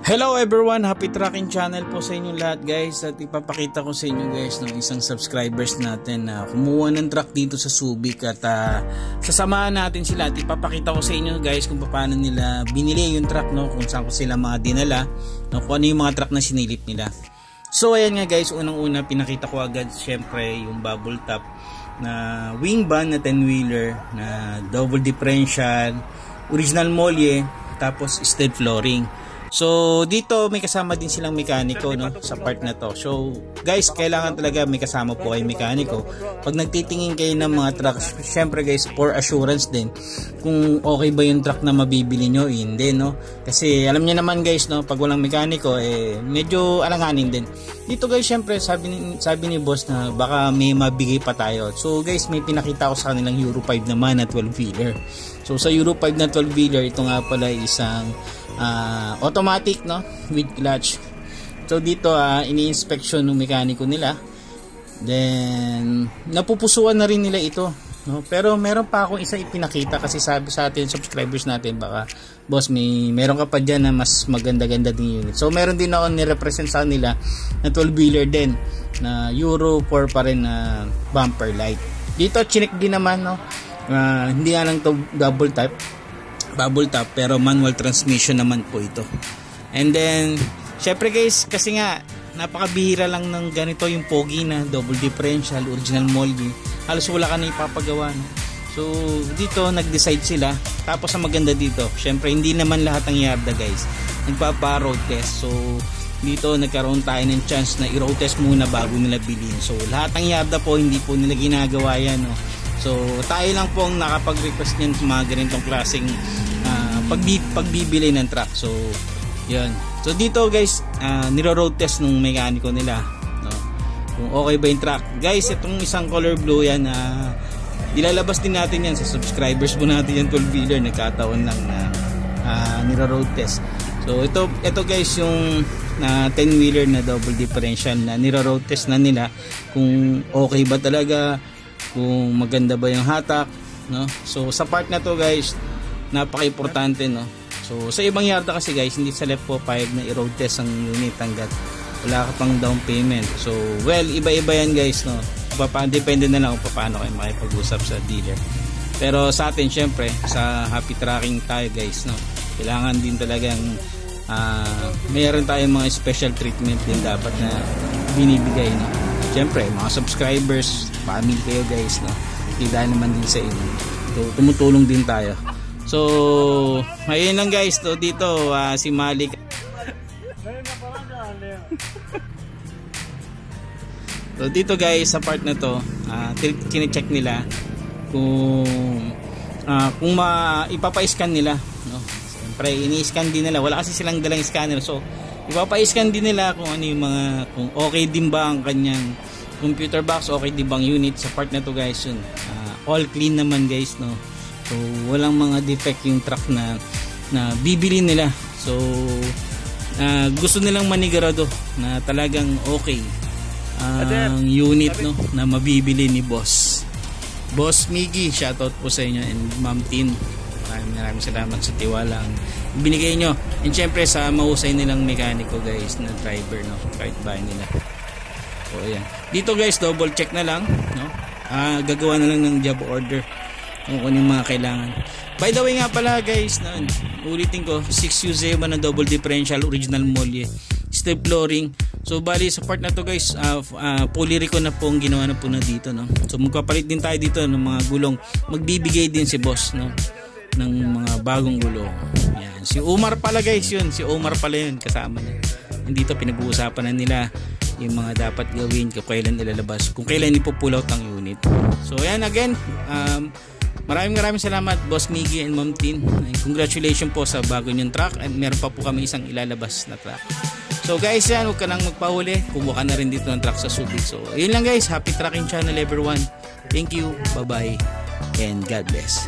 Hello everyone, happy tracking channel po sa inyo lahat guys. At ipapakita ko sa inyo guys ng isang subscribers natin na kumuha ng truck dito sa Subic. At sasamahan natin sila at ipapakita ko sa inyo guys kung paano nila binili yung truck, no? Kung saan ko sila mga dinala, no? Kung ano yung mga truck na sinilip nila. So ayan nga guys, unang-una pinakita ko agad syempre yung bubble top na wing van na 10-wheeler na double differential, original molye, tapos steel flooring. So dito may kasama din silang mekaniko, no, sa part na to. So guys, kailangan talaga may kasama po kayo mekaniko pag nagtitingin kayo ng mga trucks. Syempre guys, for assurance din kung okay ba yung truck na mabibili nyo, hindi, no? Kasi alam niyo naman guys, no, pag walang mekaniko medyo alanganin din. Dito guys, syempre sabi ni boss na baka may mabigay pa tayo. So guys, may pinakita ko sa kanilang Euro 5 naman na 12-wheeler. So sa Euro 5 na 12-wheeler, ito nga pala isang automatic, no, with clutch. So dito ini-inspection ng mekaniko nila. Then napupusuan na rin nila ito, no? Pero meron pa akong isa ipinakita kasi sabi sa atin subscribers natin, baka boss meron ka pa dyan na mas maganda-ganda din unit. So meron din ako ni-represent sa nila na 12-wheeler din na Euro 4 pa rin na bumper light. Dito chinek din naman, no, hindi nga lang to bubble top pero manual transmission naman po ito. And then syempre guys, kasi nga napakabihira lang ng ganito yung pogi na double differential original moldy, halos wala ka na ipapagawa, no? So dito nag-decide sila. Tapos ang maganda dito, syempre hindi naman lahat ng yarda guys nagpapa-road test. So dito nagkaroon tayo ng chance na i-road test muna bago nila bilhin. So lahat ng yarda po hindi po nila ginagawa yan, no? So tayo lang po ang nakapag-request niyan sa mga ganitong klaseng pagbibili ng truck. So yun. So dito guys, niro-road test ng mekaniko nila, no, kung okay ba yung truck. Guys, itong isang color blue yan, ilalabas din natin yan sa subscribers po natin yung 12-wheeler. Nagkataon lang na niro-road test. So ito guys yung 10-wheeler na double differential na niro-road test na nila kung okay ba talaga, kung maganda ba yung hatak, no? So sa part na to guys, napaka-importante, no? So sa ibang yarda kasi guys, hindi sa left po payag na i-road test ang unit hanggat wala ka pang down payment. So well, iba-iba yan guys, no? Depende na lang kung paano kayo makipag-usap sa dealer. Pero sa atin syempre, sa happy tracking tayo guys, no, kailangan din talagang mayroon tayong mga special treatment din dapat na binibigay, no? Syempre mga subscribers, family kayo guys, no? Hindi dahil naman din sa inyo, so tumutulong din tayo. So ayun lang guys, to dito si Malik. So dito guys, sa part na to kine-check nila kung ipapa-scan nila, no? Siyempre ini-scan din nila, wala kasi silang dalang scanner. So ipapa-scan din nila kung ano yung kung okay din ba ang kanyang computer box, okay din bang unit. Sa part na to guys, yun all clean naman guys, no? So walang mga defect yung truck na bibili nila. So gusto nilang manigurado na talagang okay ang unit, no, na mabibili ni Boss Miggy. Shoutout po sa inyo, and Ma'am Tin, maraming salamat sa tiwalang binigay nyo, and syempre sa mahusay nilang mekaniko guys na driver, no, kahit bahay nila. So ayan, dito guys double check na lang, no, gagawa na lang ng job order kung ano yung mga kailangan. By the way nga pala guys, ulitin ko, 6U01 na double differential original molye, steel flooring. So bali sa part na to guys, fully recon na po ang ginawa na po na dito, no. So magpapalit din tayo dito ng mga gulong. Magbibigay din si boss, no, ng mga bagong gulong. Yan, si Omar pala guys, yun, si Omar pala yun, kasama niya. Dito pinag-uusapan na nila yung mga dapat gawin, kung kailan ilalabas, kung kailan ipo-pull out ang unit. So ayan, again, maraming salamat Boss Miggy and Ma'am Tin, and congratulations po sa bago niyong truck, and meron pa po kami isang ilalabas na truck. So guys, yan, huwag ka nang magpahuli, kumuha ka na rin dito ng truck sa Subic. So yun lang guys, happy tracking channel everyone. Thank you, bye bye, and God bless.